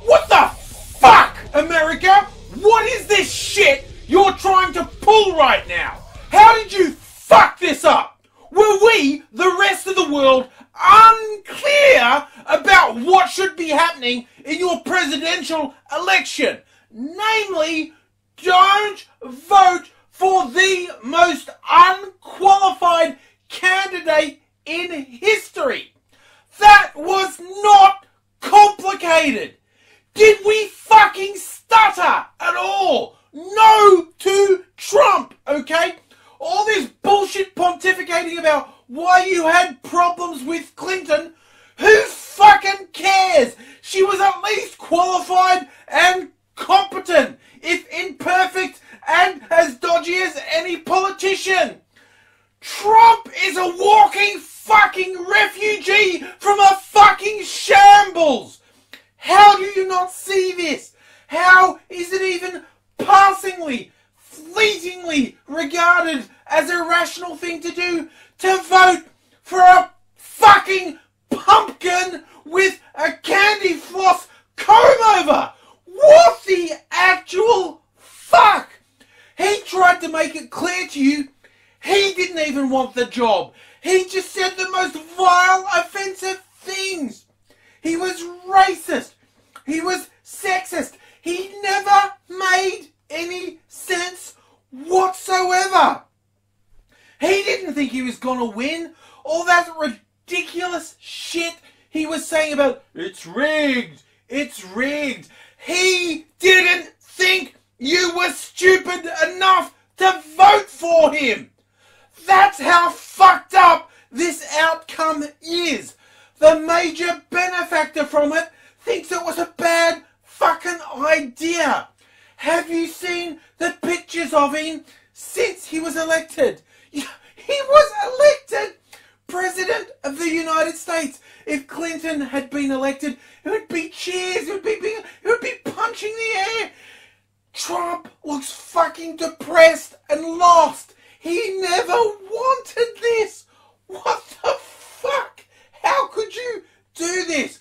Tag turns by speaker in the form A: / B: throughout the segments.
A: What the fuck, America? What is this shit you're trying to pull right now? How did you fuck this up? Were we, the rest of the world, unclear about what should be happening in your presidential election? Namely, don't vote for the most unqualified candidate in history. That was not complicated. Did we fucking stutter at all? No to Trump, okay? All this bullshit pontificating about why you had problems with Clinton, who fucking cares? She was at least qualified and competent, if imperfect and as dodgy as any politician. Trump is a walking fucking refugee from a fucking shambles. How do you not see this? How is it even passingly, fleetingly regarded as a rational thing to do to vote for a fucking pumpkin with a candy floss comb over? What the actual fuck? He tried to make it clear to you he didn't even want the job. He just said the most vile, offensive things. He was racist. He was sexist. He never made any sense whatsoever. He didn't think he was going to win. All that ridiculous shit he was saying about, it's rigged, it's rigged. He didn't think you were stupid enough to vote for him. That's how fucked up this outcome is. The major benefactor from it thinks it was a bad fucking idea. Have you seen the pictures of him since he was elected? He was elected President of the United States. If Clinton had been elected, it would be cheers, it would be punching the air. Trump looks fucking depressed and lost. He never wanted this. What the fuck? How could you do this?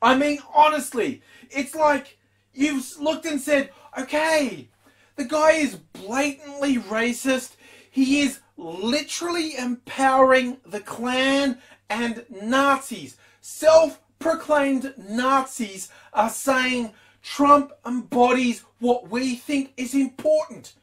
A: I mean, honestly, it's like you've looked and said, okay, the guy is blatantly racist. He is literally empowering the Klan and Nazis. Self-proclaimed Nazis are saying Trump embodies what we think is important.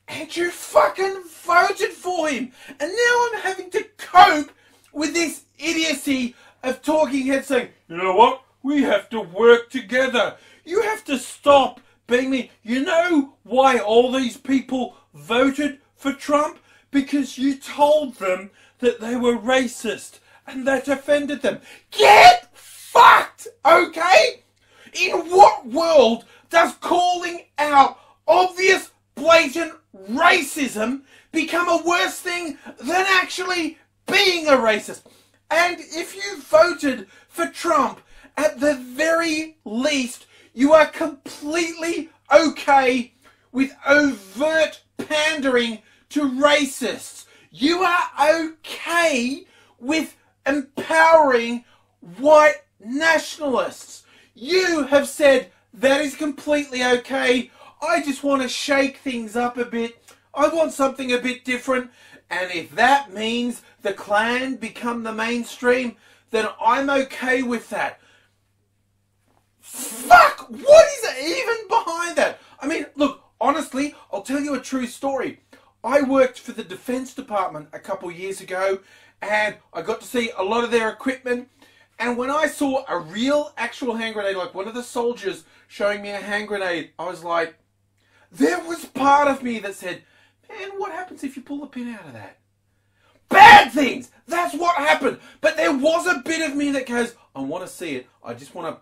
A: And you fucking voted for him. And now I'm having to cope with this idiocy of talking heads saying, you know what? We have to work together. You have to stop being me. You know why all these people voted for Trump? Because you told them that they were racist and that offended them. Get fucked, okay? In what world does calling out obvious, blatant racism become a worse thing than actually being a racist? And if you voted for Trump, at the very least, you are completely okay with overt pandering to racists. You are okay with empowering white nationalists. You have said that is completely okay. I just want to shake things up a bit. I want something a bit different. And if that means the Klan become the mainstream, then I'm okay with that. Fuck! What is even behind that? I mean, look, honestly, I'll tell you a true story. I worked for the Defense Department a couple years ago, and I got to see a lot of their equipment. And when I saw a real, actual hand grenade, like one of the soldiers showing me a hand grenade, I was like, there was part of me that said, man, what happens if you pull the pin out of that? Bad things! That's what happened. But there was a bit of me that goes, I want to see it. I just want to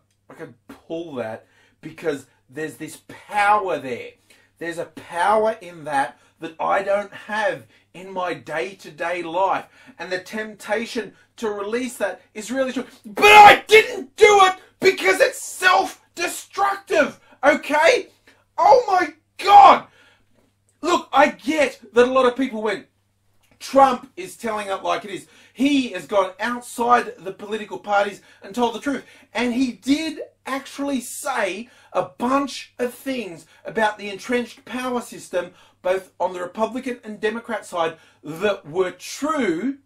A: pull that because there's this power there. There's a power in that I don't have in my day-to-day life. And the temptation to release that is really strong. But I didn't do it because it's self-destructive, okay? Oh my God! Look, I get that a lot of people went, Trump is telling it like it is. He has gone outside the political parties and told the truth. And he did actually say a bunch of things about the entrenched power system, both on the Republican and Democrat side, that were true.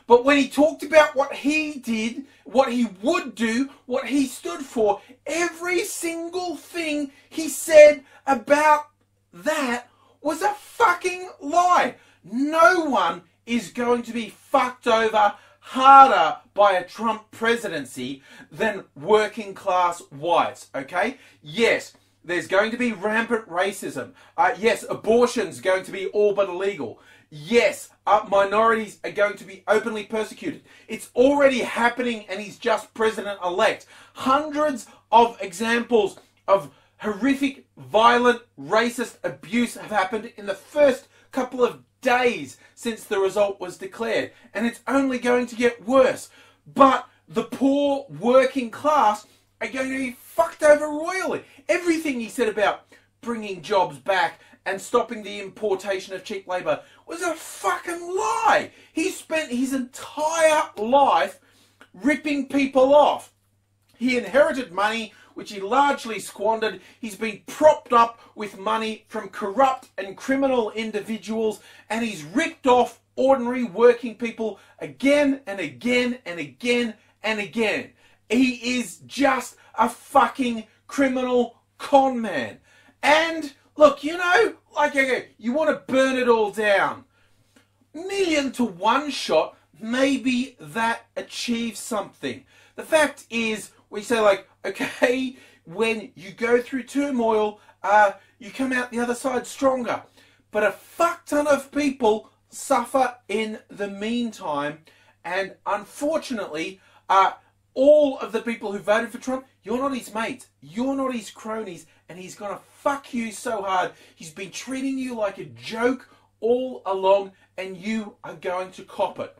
A: But when he talked about what he did, what he would do, what he stood for, every single thing he said about that was a fucking lie. No one is going to be fucked over harder by a Trump presidency than working class whites, okay? Yes, there's going to be rampant racism. Yes, abortion's going to be all but illegal. Yes, minorities are going to be openly persecuted. It's already happening and he's just president-elect. Hundreds of examples of horrific, violent, racist abuse have happened in the first couple of days since the result was declared. And it's only going to get worse. But the poor working class are going to be fucked over royally. Everything he said about bringing jobs back and stopping the importation of cheap labour was a fucking lie. He spent his entire life ripping people off. He inherited money which he largely squandered. He's been propped up with money from corrupt and criminal individuals, and he's ripped off ordinary working people again and again and again and again. He is just a fucking criminal con man. And look, you know, like, you want to burn it all down. 1,000,000 to 1 shot, maybe that achieves something. The fact is, we say like, okay, when you go through turmoil, you come out the other side stronger. But a fuck ton of people suffer in the meantime. And unfortunately, all of the people who voted for Trump, you're not his mates, you're not his cronies, and he's going to fuck you so hard. He's been treating you like a joke all along, and you are going to cop it.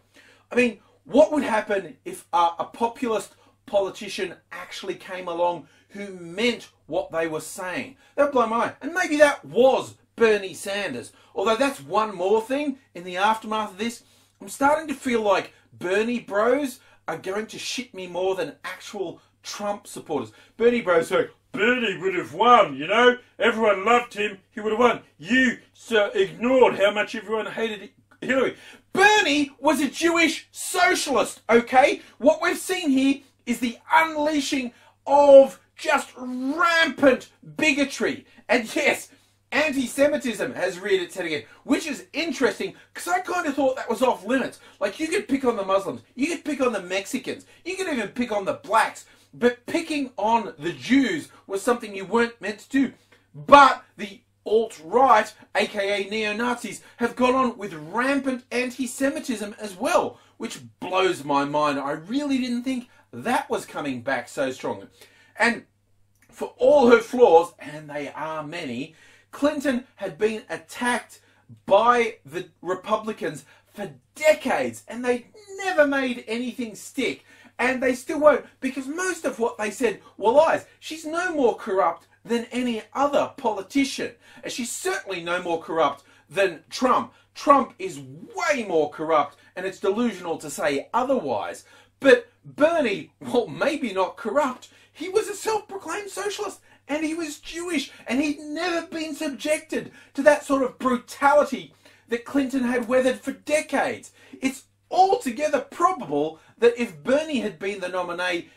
A: I mean, what would happen if a populist politician actually came along who meant what they were saying? That would blow my mind. And maybe that was Bernie Sanders. Although that's one more thing in the aftermath of this. I'm starting to feel like Bernie bros are going to shit me more than actual Trump supporters. Bernie bros say, Bernie would have won, you know? Everyone loved him, he would have won. You ignored how much everyone hated Hillary. Bernie was a Jewish socialist, okay? What we've seen here is the unleashing of just rampant bigotry. And yes, anti-Semitism has reared its head again, which is interesting because I kind of thought that was off limits. Like, you could pick on the Muslims, you could pick on the Mexicans, you could even pick on the blacks, but picking on the Jews was something you weren't meant to do. But the alt-right, aka neo-Nazis, have gone on with rampant anti-Semitism as well, which blows my mind. I really didn't think that was coming back so strongly. And for all her flaws, and they are many, Clinton had been attacked by the Republicans for decades, and they never made anything stick, and they still won't, because most of what they said were lies. She's no more corrupt than any other politician, and she's certainly no more corrupt than Trump. Trump is way more corrupt, and it's delusional to say otherwise. But Bernie, well, maybe not corrupt. He was a self-proclaimed socialist, and he was Jewish, and he'd never been subjected to that sort of brutality that Clinton had weathered for decades. It's altogether probable that if Bernie had been the nominee,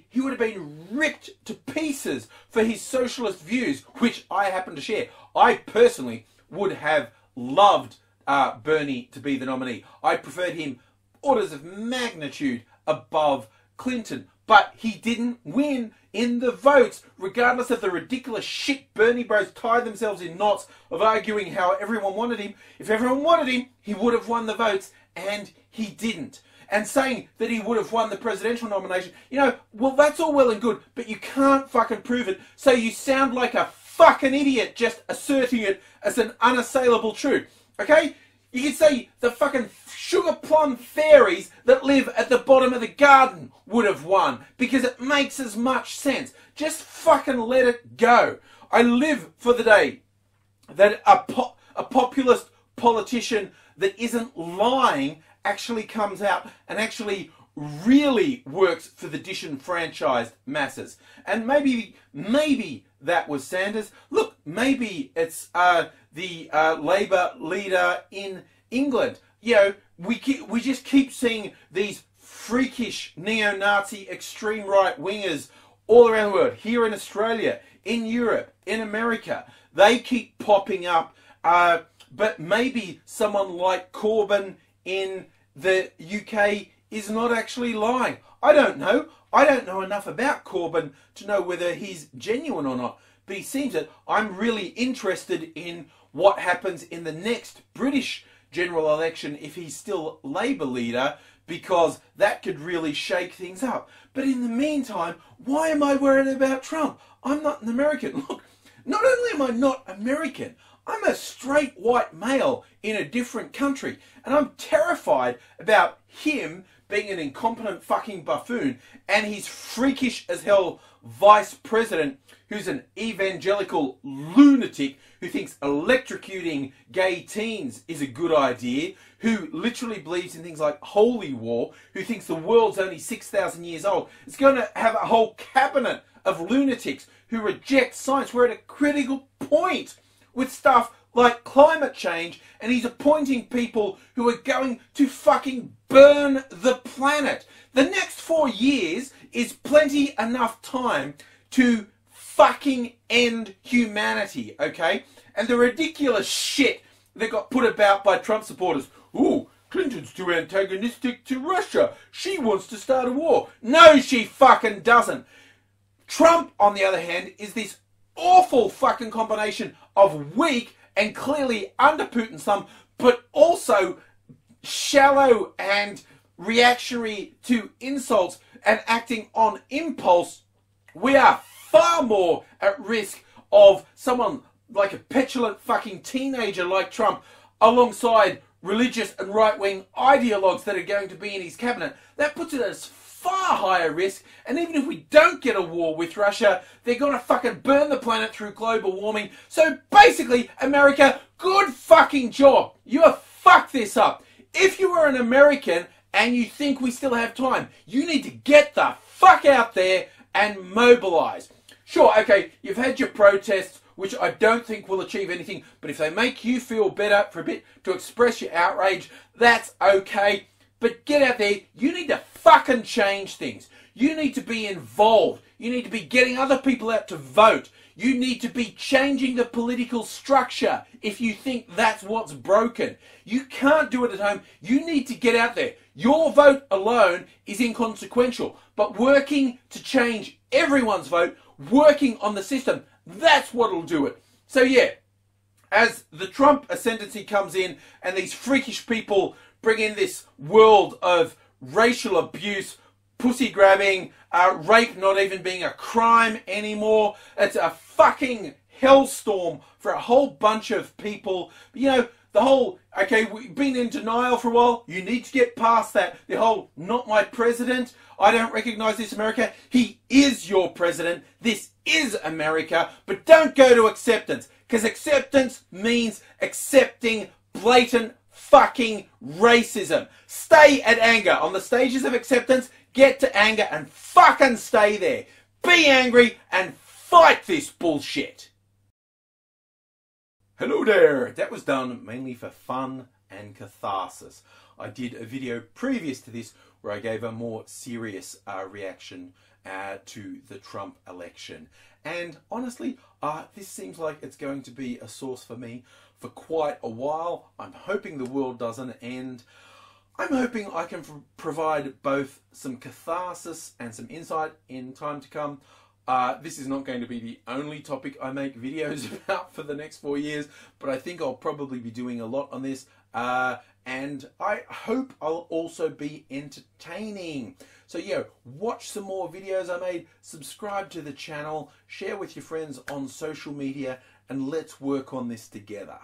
A: he would have been ripped to pieces for his socialist views, which I happen to share. I personally would have loved Bernie to be the nominee. I preferred him orders of magnitude above Clinton. But he didn't win in the votes, regardless of the ridiculous shit Bernie bros tied themselves in knots of arguing how everyone wanted him. If everyone wanted him, he would have won the votes, and he didn't. And saying that he would have won the presidential nomination, you know, well, that's all well and good, but you can't fucking prove it, so you sound like a fucking idiot just asserting it as an unassailable truth, okay? You could say the fucking sugar plum fairies that live at the bottom of the garden would have won, because it makes as much sense. Just fucking let it go. I live for the day that a populist politician that isn't lying actually comes out and actually really works for the disenfranchised masses. And maybe that was Sanders. Look, maybe it's the Labour leader in England. You know, we just keep seeing these freakish neo-Nazi extreme right wingers all around the world. Here in Australia, in Europe, in America, they keep popping up. But maybe someone like Corbyn in the UK is not actually lying. I don't know. I don't know enough about Corbyn to know whether he's genuine or not. But he seems that I'm really interested in what happens in the next British general election if he's still Labour leader, because that could really shake things up. But in the meantime, why am I worried about Trump? I'm not an American. Look, not only am I not American, I'm a straight white male in a different country, and I'm terrified about him being an incompetent fucking buffoon and his freakish as hell vice president who's an evangelical lunatic who thinks electrocuting gay teens is a good idea, who literally believes in things like holy war, who thinks the world's only 6,000 years old. It's going to have a whole cabinet of lunatics who reject science. We're at a critical point with stuff like climate change, and he's appointing people who are going to fucking burn the planet. The next 4 years is plenty enough time to fucking end humanity, okay? And the ridiculous shit that got put about by Trump supporters. Ooh, Clinton's too antagonistic to Russia. She wants to start a war. No, she fucking doesn't. Trump, on the other hand, is this awful fucking combination of weak and clearly under Putin's thumb, but also shallow and reactionary to insults and acting on impulse. We are far more at risk of someone like a petulant fucking teenager like Trump alongside religious and right-wing ideologues that are going to be in his cabinet. That puts it at far higher risk, and even if we don't get a war with Russia, they're going to fucking burn the planet through global warming. So basically, America, good fucking job. You have fucked this up. If you are an American and you think we still have time, you need to get the fuck out there and mobilize. Sure, okay, you've had your protests, which I don't think will achieve anything, but if they make you feel better for a bit to express your outrage, that's okay. But get out there. You need to fucking change things. You need to be involved. You need to be getting other people out to vote. You need to be changing the political structure if you think that's what's broken. You can't do it at home. You need to get out there. Your vote alone is inconsequential, but working to change everyone's vote, working on the system, that's what'll do it. So yeah, as the Trump ascendancy comes in and these freakish people bring in this world of racial abuse, pussy grabbing, rape not even being a crime anymore. It's a fucking hellstorm for a whole bunch of people. You know, the whole, okay, we've been in denial for a while. You need to get past that. The whole, not my president. I don't recognize this America. He is your president. This is America. But don't go to acceptance, because acceptance means accepting blatant fucking racism. Stay at anger. On the stages of acceptance, get to anger and fucking stay there. Be angry and fight this bullshit. Hello there. That was done mainly for fun and catharsis. I did a video previous to this where I gave a more serious reaction to the Trump election. And honestly, this seems like it's going to be a source for me for quite a while. I'm hoping the world doesn't end. I'm hoping I can provide both some catharsis and some insight in time to come. This is not going to be the only topic I make videos about for the next 4 years, but I think I'll probably be doing a lot on this. And I hope I'll also be entertaining. So yeah, watch some more videos I made, subscribe to the channel, share with your friends on social media, and let's work on this together.